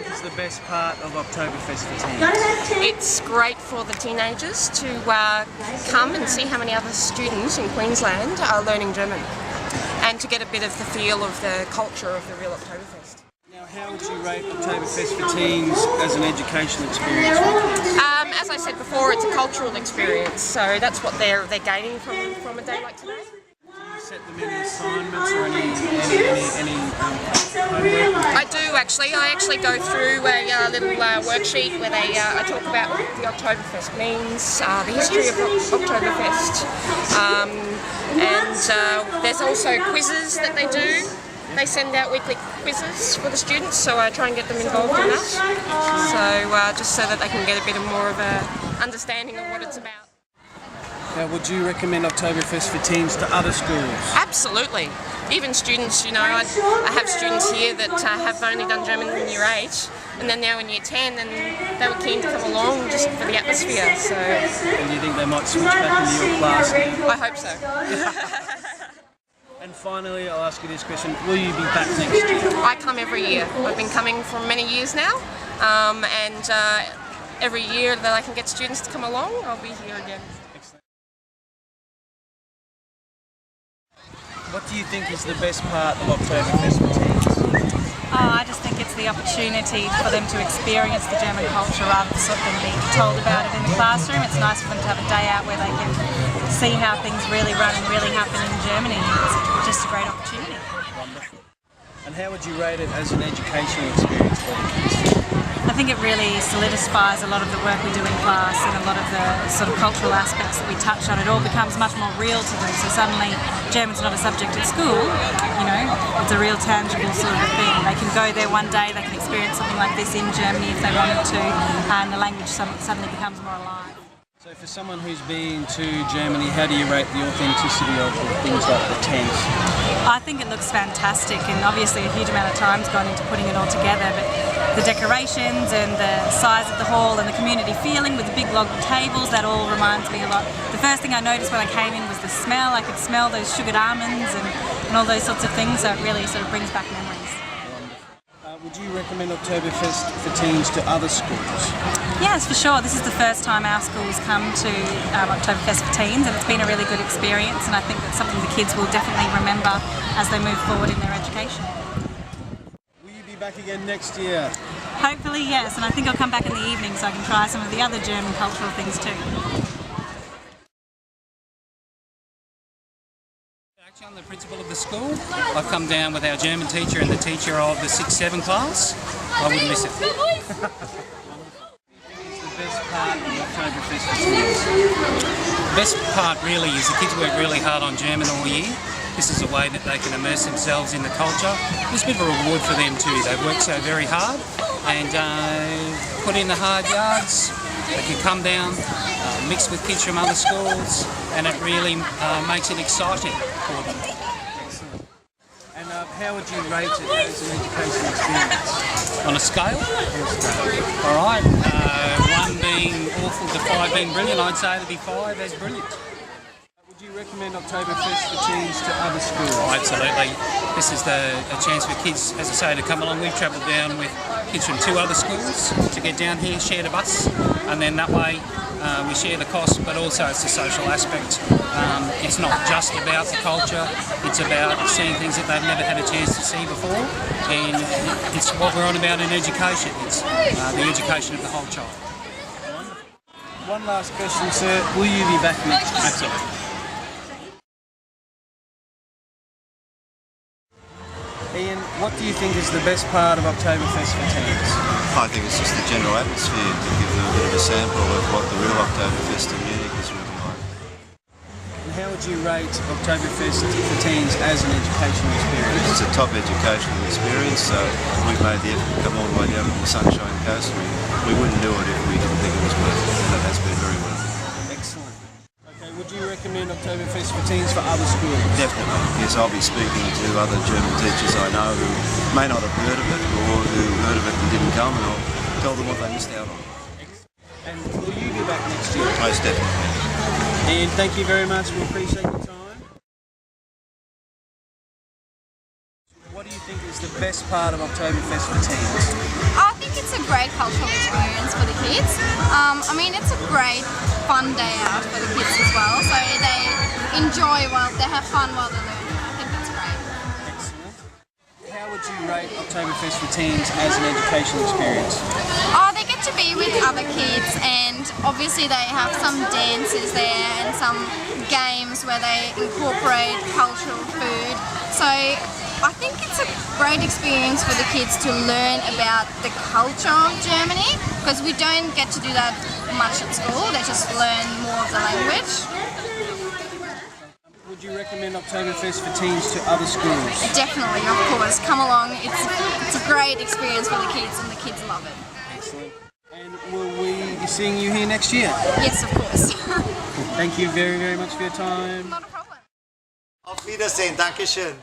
think is the best part of Oktoberfest for teens? It's great for the teenagers to come and see how many other students in Queensland are learning German and to get a bit of the feel of the culture of the real Oktoberfest. Now, how would you rate Oktoberfest for teens as an educational experience for kids? As I said before, it's a cultural experience, so that's what they're gaining from a day like today. Set them any assignments or any homework? I do actually. I actually go through a little worksheet where I talk about what the Oktoberfest means, the history of Oktoberfest, and there's also quizzes that they do. They send out weekly quizzes for the students, so I try and get them involved in that. So just so that they can get a bit more of a understanding of what it's about. Now, would you recommend Oktoberfest for teens to other schools? Absolutely. Even students, I have students here that have only done German in year 8 and then now in year 10, and they were keen to come along just for the atmosphere. So. And do you think they might switch back into your class? I hope so. And finally, I'll ask you this question. Will you be back next year? I come every year. I've been coming for many years now, and every year that I can get students to come along, I'll be here again. What do you think is the best part of Oktoberfest for teens? I just think it's the opportunity for them to experience the German culture rather than sort of being told about it in the classroom. It's nice for them to have a day out where they can see how things really run and really happen in Germany. It's just a great opportunity. Wonderful. And how would you rate it as an educational experience for the kids? I think it really solidifies a lot of the work we do in class and a lot of the sort of cultural aspects that we touch on. It all becomes much more real to them. So suddenly German's not a subject at school, it's a real tangible sort of a thing. They can go there one day, they can experience something like this in Germany if they wanted to, and the language suddenly becomes more alive. So for someone who's been to Germany, how do you rate the authenticity of things like the tents? I think it looks fantastic, and obviously a huge amount of time's gone into putting it all together, but the decorations and the size of the hall and the community feeling with the big log tables, that all reminds me a lot. The first thing I noticed when I came in was the smell. I could smell those sugared almonds and all those sorts of things, so it really sort of brings back memories. Would you recommend Oktoberfest for teens to other schools? Yes, for sure. This is the first time our school's come to Oktoberfest for teens, and it's been a really good experience, and I think that's something the kids will definitely remember as they move forward in their education. Will you be back again next year? Hopefully, yes, and I think I'll come back in the evening so I can try some of the other German cultural things too. I'm the principal of the school. I've come down with our German teacher and the teacher of the 6-7 class. I wouldn't miss it. What do you think is the best part of Oktoberfest for teens? The best part really is the kids work really hard on German all year. This is a way that they can immerse themselves in the culture. It's a bit of a reward for them too. They've worked so very hard and put in the hard yards. They can come down, mix with kids from other schools, and it really makes it exciting for them. Excellent. And how would you rate it as an educational experience? On a scale? All right. 1 being awful to 5 being brilliant, I'd say it'd be 5 as brilliant. Would you recommend Oktoberfest for teens to other schools? Oh, absolutely. This is a chance for kids, as I say, to come along. We've travelled down with kids from 2 other schools to get down here, share the bus, and then that way we share the cost, but also it's a social aspect. It's not just about the culture, it's about seeing things that they've never had a chance to see before, and it's what we're on about in education. It's the education of the whole child. One last question, sir. Will you be back next year? Absolutely. Ian, what do you think is the best part of Oktoberfest for teens? I think it's just the general atmosphere to give them a bit of a sample of what the real Oktoberfest in Munich is really like. And how would you rate Oktoberfest for teens as an educational experience? It's a top educational experience, so we've made the effort to come all the way down from the Sunshine Coast. We wouldn't do it if we didn't think it was worth it, and it has been very worth it. Excellent. Okay, would you recommend Oktoberfest for teens for other schools? Definitely. Yes, I'll be speaking to other German teachers I know who may not have heard of it, or who heard of it and didn't come, and I'll tell them what they missed out on. And will you be back next year? Most definitely. And thank you very much. We appreciate your time. What do you think is the best part of Oktoberfest for teens? I think think it's a great cultural experience for the kids. I mean, it's a great fun day out for the kids as well, so they enjoy while they have fun while they're learning. I think that's great. How would you rate Oktoberfest for teens as an educational experience? Oh, they get to be with other kids, and obviously they have some dances there and some games where they incorporate cultural food. So I think it's a great experience for the kids to learn about the culture of Germany, because we don't get to do that much at school. They just learn more of the language. Would you recommend Oktoberfest for teens to other schools? Definitely, of course. Come along. It's a great experience for the kids, and the kids love it. Excellent. And will we be seeing you here next year? Yes, of course. Thank you very, very much for your time. Not a problem. Auf Wiedersehen, Dankeschön.